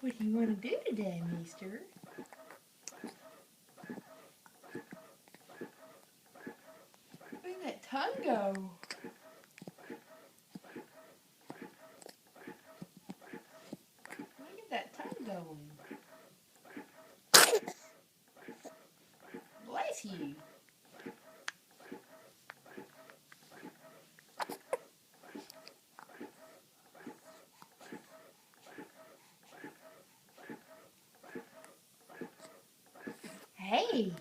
What do you want to do today, mister? Look at that tongue go. Look at that tongue going. Bless you. Hey.